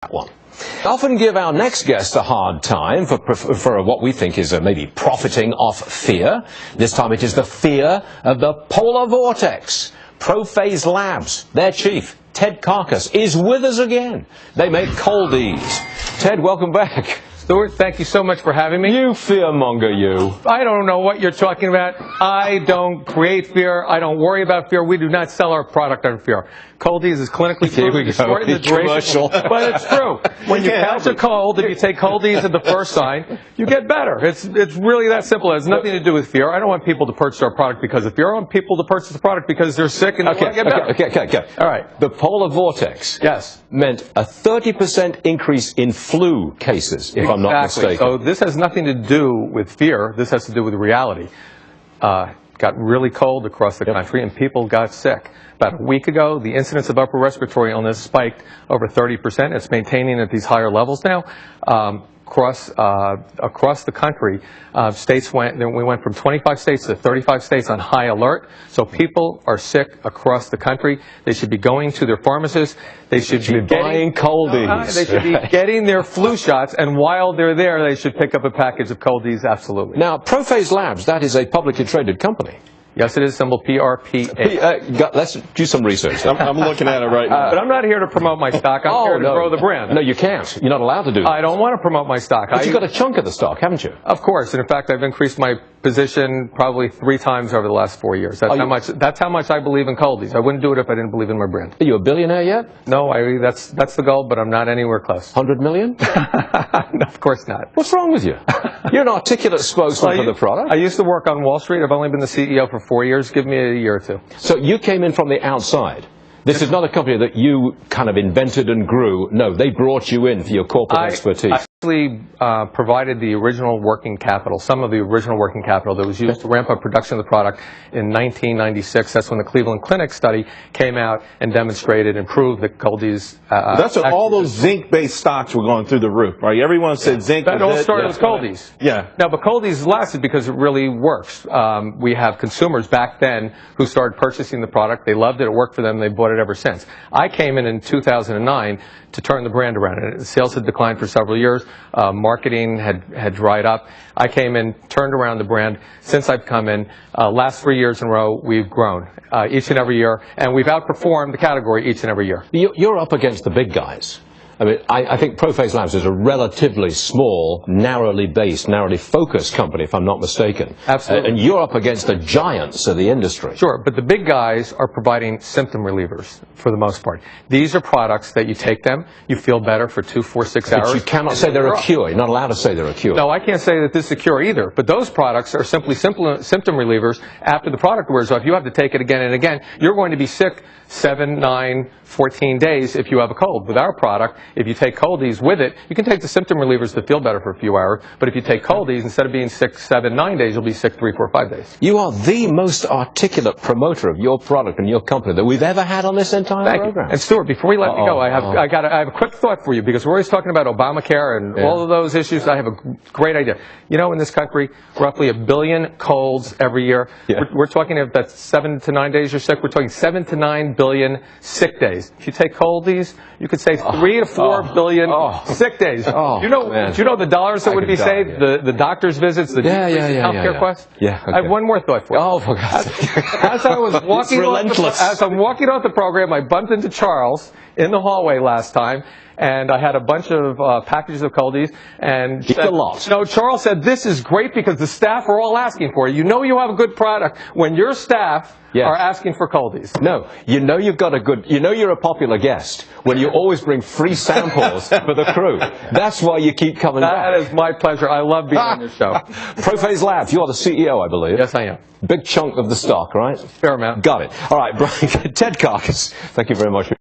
one. Often give our next guest a hard time for what we think is maybe profiting off fear. This time it is the fear of the polar vortex. ProPhase Labs, their chief, Ted Karkus, is with us again. They make Cold-EEZE. Ted, welcome back. Stuart, thank you so much for having me. You fearmonger, you. I don't know what you're talking about. I don't create fear. I don't worry about fear. We do not sell our product on fear. Cold-EEZE is clinically proven to shorten the duration. But it's true. When you catch a cold, if you take Cold-EEZE at the first sign, you get better. It's really that simple. It has nothing to do with fear. I don't want people to purchase our product because of fear. I want people to purchase the product because they're sick and they want to get better. Okay. All right. The polar vortex meant a 30% increase in flu cases, if I'm not mistaken. So this has nothing to do with fear. This has to do with reality. Got really cold across the country and people got sick. About a week ago, the incidence of upper respiratory illness spiked over 30%. It's maintaining at these higher levels now. Across the country, we went from 25 states to 35 states on high alert. So people are sick across the country. They should be going to their pharmacists. They should be buying Cold-EEZE. They should be getting their flu shots, and while they're there, they should pick up a package of Cold-EEZE, absolutely. Now, ProPhase Labs, that is a publicly traded company. Yes, it is, symbol PRPA. Let's do some research. I'm looking at it right now. But I'm not here to promote my stock. I'm here to grow the brand. No, you can't. You're not allowed to do that. I don't want to promote my stock. But you've got a chunk of the stock, haven't you? Of course. And in fact, I've increased my position probably 3 times over the last 4 years. That's how much I believe in Cold-EEZE. I wouldn't do it if I didn't believe in my brand. Are you a billionaire yet? No, that's the goal, but I'm not anywhere close. 100 million? No, of course not. What's wrong with you? You're an articulate spokesman for the product. I used to work on Wall Street. I've only been the CEO for 4 years. Give me a year or two. So you came in from the outside. This is not a company that you kind of invented and grew. No, they brought you in for your corporate expertise. I actually provided the original working capital, some of the original working capital that was used to ramp up production of the product in 1996. That's when the Cleveland Clinic study came out and demonstrated and proved that Cold-EEZE... That's when all those zinc-based stocks were going through the roof, right? Everyone said zinc... That all started with Cold-EEZE. Yeah. Now, but Cold-EEZE lasted because it really works. We have consumers back then who started purchasing the product. They loved it. It worked for them. They bought it ever since. I came in 2009 to turn the brand around. And sales had declined for several years. Marketing had dried up. I came in, turned around the brand. Since I've come in, last 3 years in a row, we've grown each and every year, and we've outperformed the category each and every year. You're up against the big guys. I mean, I think ProPhase Labs is a relatively small, narrowly based, narrowly focused company, if I'm not mistaken. Absolutely. And you're up against the giants of the industry. Sure, but the big guys are providing symptom relievers for the most part. These are products that you take them, you feel better for 2, 4, 6 hours. But you cannot say they're a cure. You're not allowed to say they're a cure. No, I can't say that this is a cure either. But those products are simply symptom relievers after the product wears off. You have to take it again and again. You're going to be sick 7, 9, 14 days if you have a cold. With our product, if you take Cold-EEZE with it, you can take the symptom relievers to feel better for a few hours, but if you take Cold-EEZE, instead of being sick 7, 9 days, you'll be sick 3, 4, 5 days. You are the most articulate promoter of your product and your company that we've ever had on this entire program. And Stuart, before we let me go, I have a quick thought for you, because we're always talking about Obamacare and all of those issues. I have a great idea. You know, in this country, roughly 1 billion colds every year. Yeah. We're talking about 7 to 9 days you're sick. We're talking 7 to 9 billion sick days. If you take Cold-EEZE, you could save 3 to 4 billion sick days. Do you know the dollars that would be saved? The doctor's visits, the healthcare costs? Yeah. Okay. I have one more thought for you. Oh, for God's sake. As I was walking as I'm walking off the program, I bumped into Charles in the hallway last time, and I had a bunch of packages of Cold-EEZE, and Charles said, "This is great because the staff are all asking for it. You know you have a good product when your staff are asking for Cold-EEZE." No, you know you're a popular guest when you always bring free samples for the crew. That's why you keep coming back. That is my pleasure. I love being on your show. ProPhase Labs, you are the CEO, I believe. Yes, I am. Big chunk of the stock, right? Fair amount. Got it. All right, Brian, Ted Karkus, thank you very much.